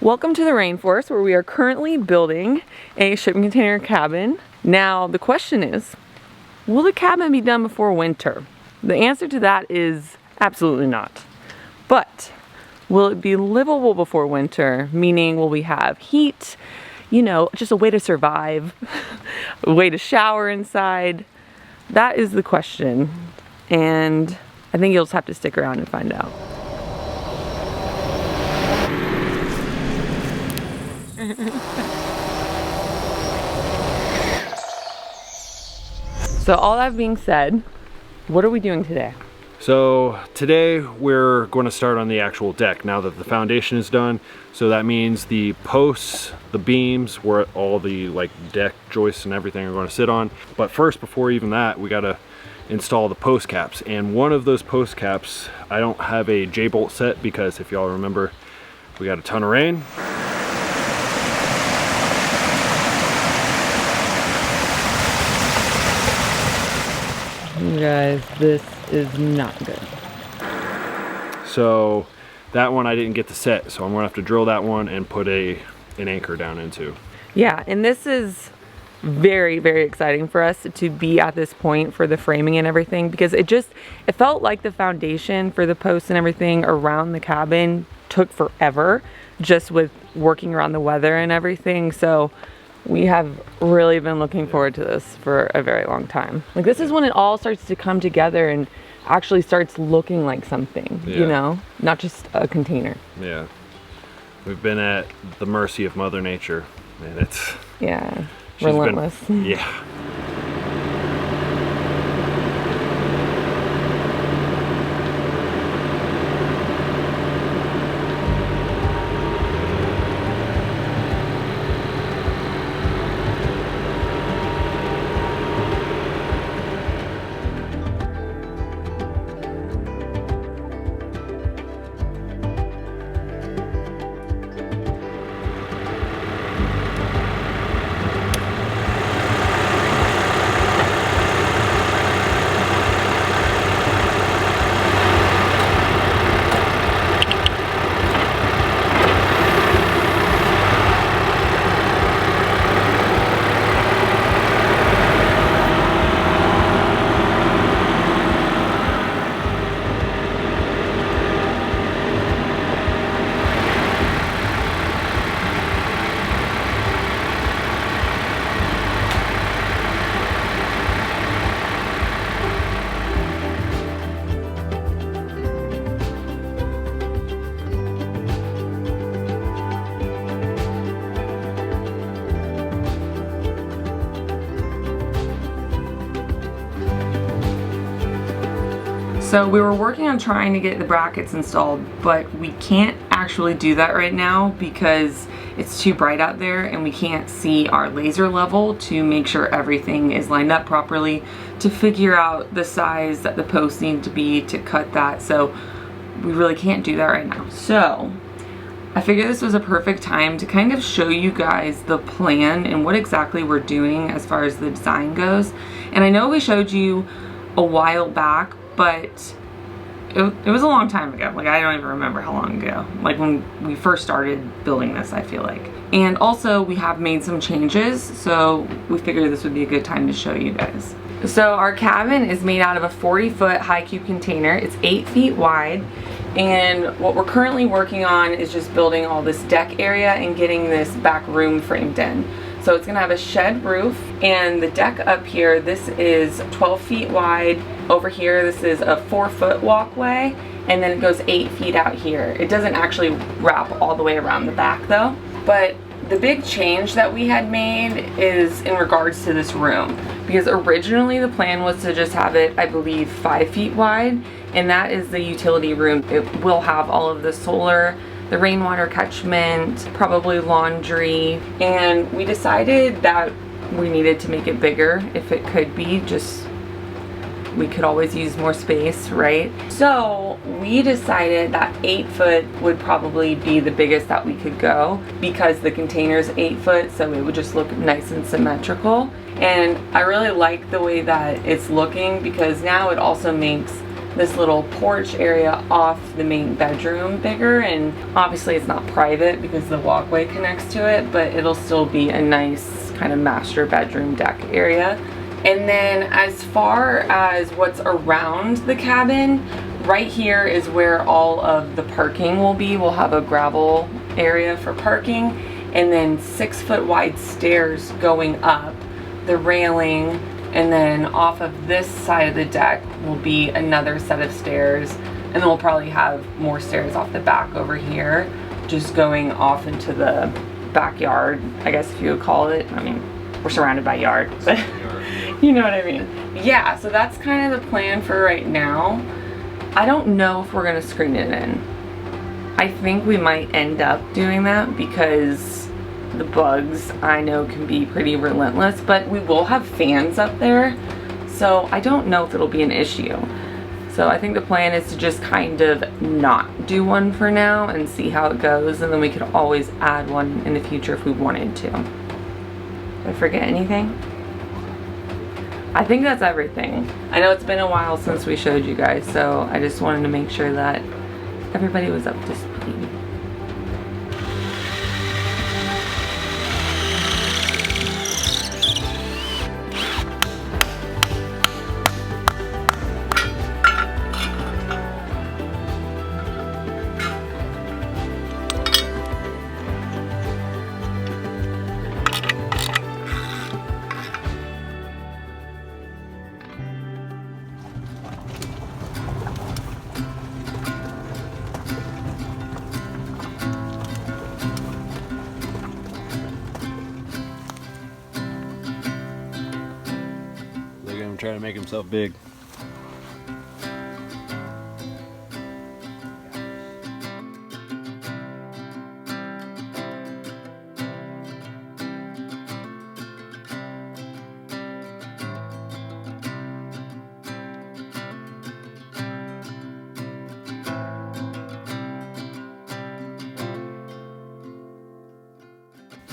Welcome to the rainforest, where we are currently building a shipping container cabin. Now the question is, will the cabin be done before winter? The answer to that is absolutely not. But will it be livable before winter? Meaning, will we have heat? You know, just a way to survive, a way to shower inside. That is the question. And I think you'll just have to stick around and find out. So all that being said, what are we doing today? So today we're going to start on the actual deck now that the foundation is done. So that means the posts, the beams, where all the deck joists and everything are going to sit on. But first, before even that, we got to install the post caps. And one of those post caps, I don't have a J-bolt set because if y'all remember, we got a ton of rain. You guys, this is not good. So that one I didn't get to set, so I'm gonna have to drill that one and put an anchor down into. Yeah, and this is very, very exciting for us to be at this point for the framing and everything, because it felt like the foundation for the posts and everything around the cabin took forever, just with working around the weather and everything. So we have really been looking forward to this for a very long time. Like, this is when it all starts to come together and actually starts looking like something, you know, not just a container. Yeah, we've been at the mercy of Mother Nature, and it's relentless. Yeah. So we were working on trying to get the brackets installed, but we can't actually do that right now because it's too bright out there and we can't see our laser level to make sure everything is lined up properly to figure out the size that the posts need to be to cut that. So we really can't do that right now. So I figured this was a perfect time to kind of show you guys the plan and what exactly we're doing as far as the design goes. And I know we showed you a while back, but it was a long time ago. Like, I don't even remember how long ago. Like, when we first started building this, I feel like. And also, we have made some changes, so we figured this would be a good time to show you guys. So our cabin is made out of a 40-foot high cube container. It's 8 feet wide. And what we're currently working on is just building all this deck area and getting this back room framed in. So it's gonna have a shed roof, and the deck up here, this is 12 feet wide. Over here, this is a 4-foot walkway, and then it goes 8 feet out here. It doesn't actually wrap all the way around the back though. But the big change that we had made is in regards to this room, because originally the plan was to just have it, I believe, 5 feet wide, and that is the utility room. It will have all of the solar, the rainwater catchment, probably laundry, and we decided that we needed to make it bigger if it could be. Just, we could always use more space, right? So we decided that 8 foot would probably be the biggest that we could go, because the container's 8 foot, so it would just look nice and symmetrical. And I really like the way that it's looking, because now it also makes this little porch area off the main bedroom bigger, and obviously it's not private because the walkway connects to it, but it'll still be a nice kind of master bedroom deck area. And then as far as what's around the cabin, right here is where all of the parking will be. We'll have a gravel area for parking, and then 6-foot wide stairs going up, the railing, and then off of this side of the deck will be another set of stairs, and then we'll probably have more stairs off the back over here, just going off into the backyard, I guess if you would call it. I mean, we're surrounded by yard, but you know what I mean. Yeah, so that's kind of the plan for right now. I don't know if we're gonna screen it in. I think we might end up doing that because the bugs, I know, can be pretty relentless, but we will have fans up there, so I don't know if it'll be an issue. So I think the plan is to just kind of not do one for now and see how it goes, and then we could always add one in the future if we wanted to. Did I forget anything? I think that's everything. I know it's been a while since we showed you guys, so I just wanted to make sure that everybody was up to speed. Look at him trying to make himself big.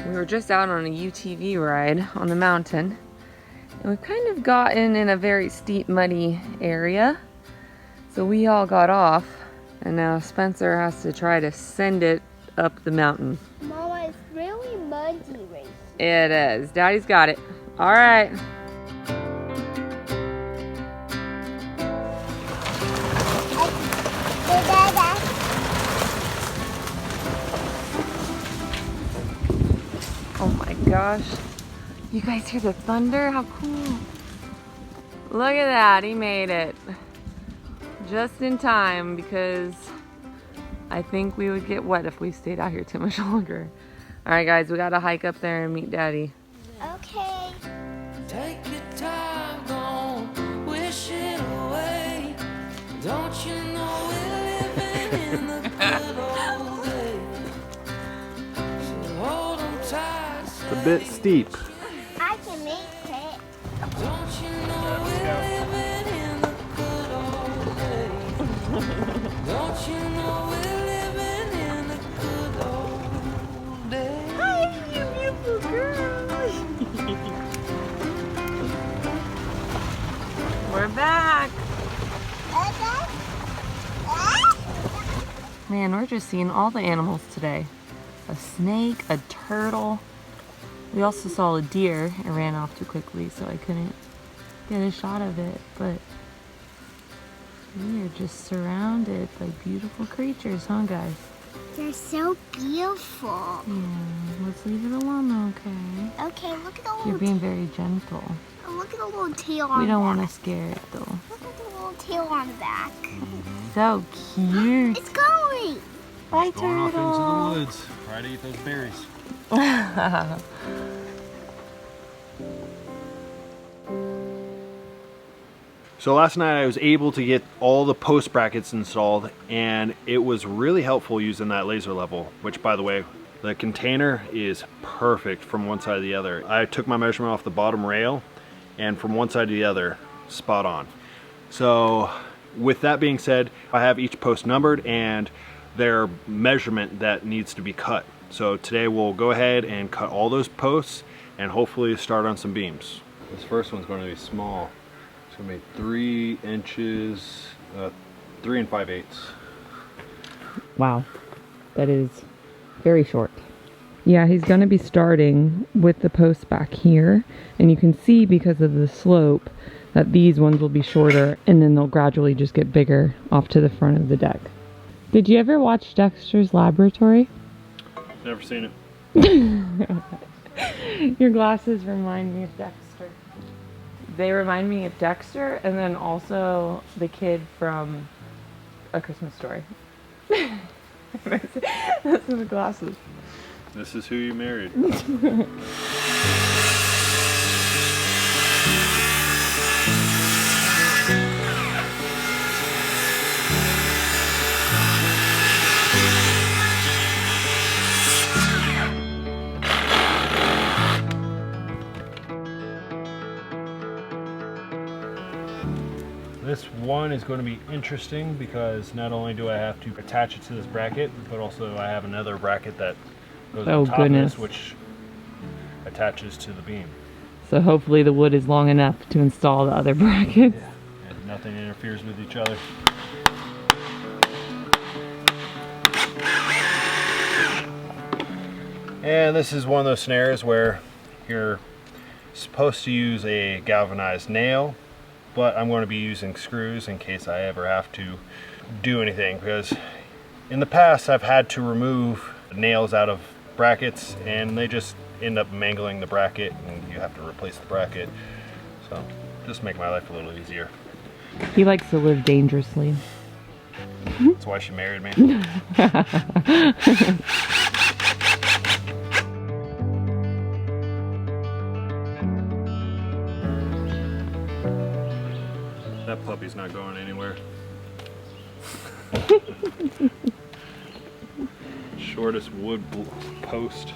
We were just out on a UTV ride on the mountain, and we've kind of gotten in a very steep, muddy area. So we all got off, and now Spencer has to try to send it up the mountain. Mama, it's really muddy right It is. Daddy's got it. All right. Oh my gosh. You guys hear the thunder? How cool. Look at that. He made it. Just in time, because I think we would get wet if we stayed out here too much longer. All right, guys, we got to hike up there and meet Daddy. Okay. Take your time, don't wish it away. Don't you know we're living in the good old days? So hold 'em tight. It's a bit steep. I can make it. Don't you know we're living in the good old days? Don't you know we're living in the good old days? Hi, you beautiful girl. We're back. Man, we're just seeing all the animals today. A snake, a turtle. We also saw a deer. It ran off too quickly, so I couldn't get a shot of it. But we are just surrounded by beautiful creatures, huh, guys? They're so beautiful. Yeah, let's leave it alone, okay? Okay, look at the You're little being very gentle. look at the little tail on We the don't back. want to scare it, though. Look at the little tail on the back. So cute. It's going. Bye, Going off into turtle. the woods. Try to eat those berries. So last night I was able to get all the post brackets installed, and it was really helpful using that laser level, which, by the way, the container is perfect from one side to the other. I took my measurement off the bottom rail, and from one side to the other, spot on. So with that being said, I have each post numbered and their measurement that needs to be cut. So today we'll go ahead and cut all those posts and hopefully start on some beams. This first one's going to be small. It's going to be 3 inches 3 5/8. Wow, that is very short. Yeah, he's going to be starting with the posts back here, and you can see because of the slope that these ones will be shorter, and then they'll gradually just get bigger off to the front of the deck. Did you ever watch Dexter's Laboratory? Never seen it. Your glasses remind me of Dexter. They remind me of Dexter, and then also the kid from A Christmas Story. Those are the glasses. This is who you married. This one is going to be interesting because not only do I have to attach it to this bracket, but also I have another bracket that goes on top of this, which attaches to the beam. So hopefully the wood is long enough to install the other brackets. Yeah. And nothing interferes with each other. And this is one of those snares where you're supposed to use a galvanized nail, but I'm going to be using screws in case I ever have to do anything, because in the past I've had to remove nails out of brackets and they just end up mangling the bracket and you have to replace the bracket. So just make my life a little easier. He likes to live dangerously. That's why she married me. That puppy's not going anywhere. Shortest wood post.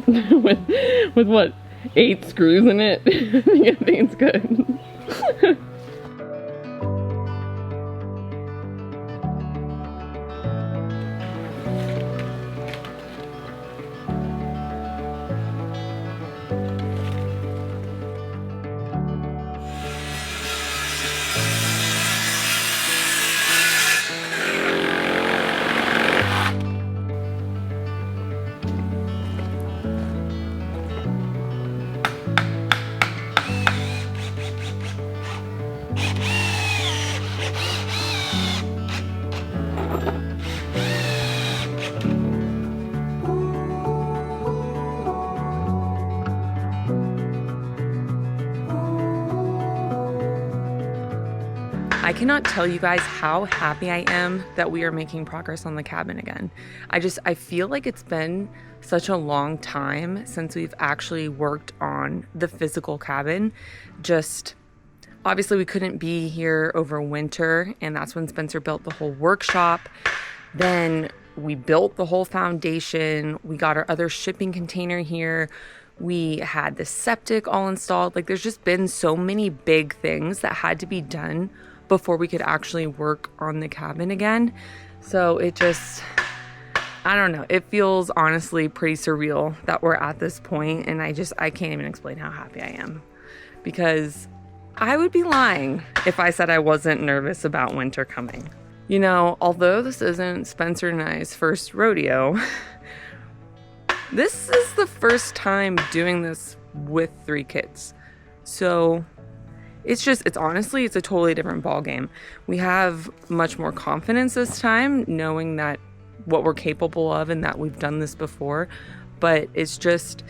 with what, 8 screws in it? I think it's good. I cannot tell you guys how happy I am that we are making progress on the cabin again. I feel like it's been such a long time since we've actually worked on the physical cabin. Just obviously we couldn't be here over winter, and that's when Spencer built the whole workshop. Then we built the whole foundation. We got our other shipping container here. We had the septic all installed. Like, there's just been so many big things that had to be done before we could actually work on the cabin again. So it just, I don't know, it feels honestly pretty surreal that we're at this point, and I can't even explain how happy I am, because I would be lying if I said I wasn't nervous about winter coming. You know, although this isn't Spencer and I's first rodeo, this is the first time doing this with 3 kids. So it's honestly a totally different ball game. We have much more confidence this time, knowing that what we're capable of and that we've done this before. But it's just,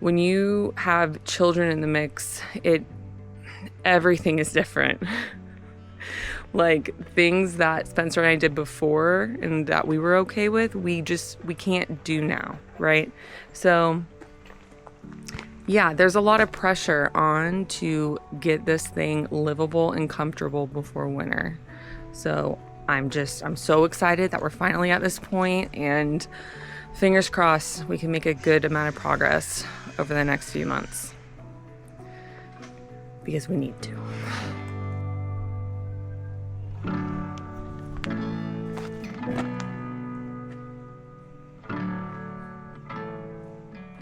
when you have children in the mix, everything is different. Like, things that Spencer and I did before and that we were okay with, we can't do now, right? So yeah, there's a lot of pressure on to get this thing livable and comfortable before winter. So I'm so excited that we're finally at this point, and fingers crossed we can make a good amount of progress over the next few months, because we need to.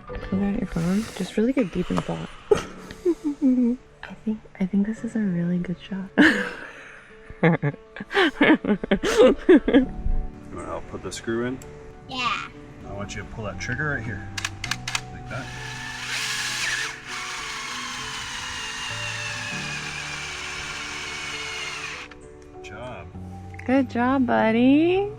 Put that on your phone. Just really get deep in thought. I think this is a really good shot. You want to help put the screw in? Yeah. I want you to pull that trigger right here. Like that. Good job. Good job, buddy.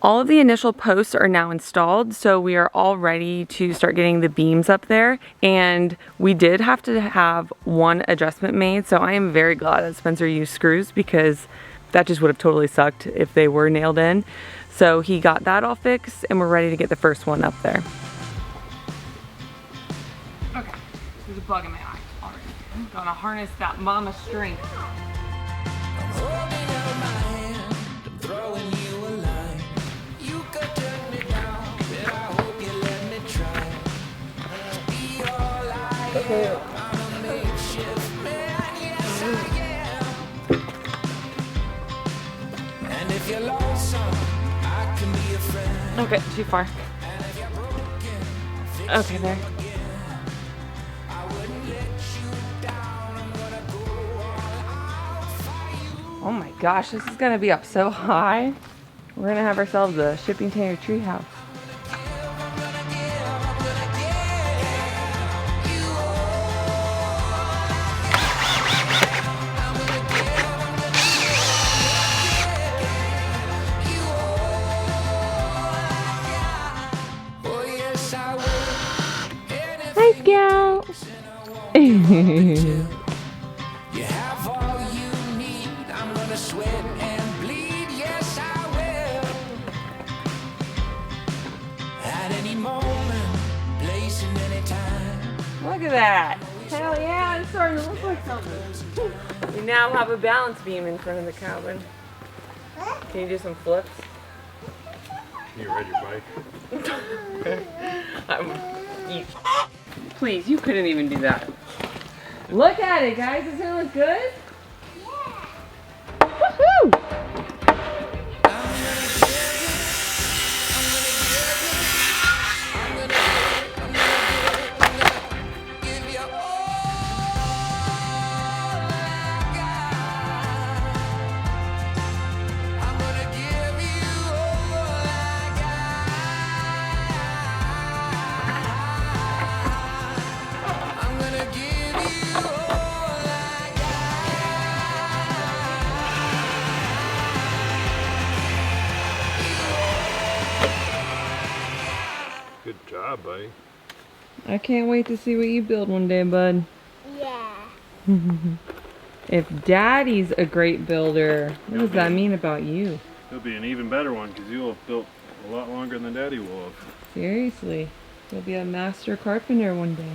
All of the initial posts are now installed, so we are all ready to start getting the beams up there. And we did have to have one adjustment made, so I am very glad that Spencer used screws because that just would have totally sucked if they were nailed in. So he got that all fixed and we're ready to get the first one up there. Okay, there's a bug in my eye already. I'm gonna harness that mama strength. I'm holding out my hand, I'm throwing you a line. You could turn me down, but I hope you let me try. Be all I am, I'm a makeshift man, yes I am. And if you're lonesome, I can be a friend. Okay, too far. And if you're broken, I'll fix Okay, you there. again. I wouldn't let you down, I'm gonna go all out for you. Oh my gosh, this is gonna be up so high. We're gonna have ourselves a shipping container treehouse. Hi, Scout. You have all you need. I'm gonna sweat and bleed. Yes, I will. At any moment, place and any time. Look at that. Hell yeah, it's starting to look like something. We now have a balance beam in front of the cabin. Can you do some flips? Can you ride your bike? Please, you couldn't even do that. Look at it, guys. Doesn't it look good? Yeah. Woohoo! Give you all I got. I'm gonna give you all I got. I'm gonna give you all I got. Good job, buddy. I can't wait to see what you build one day, bud. Yeah. If Daddy's a great builder, what does that mean about you? It'll be an even better one because you'll have built a lot longer than Daddy will have. Seriously, you'll be a master carpenter one day.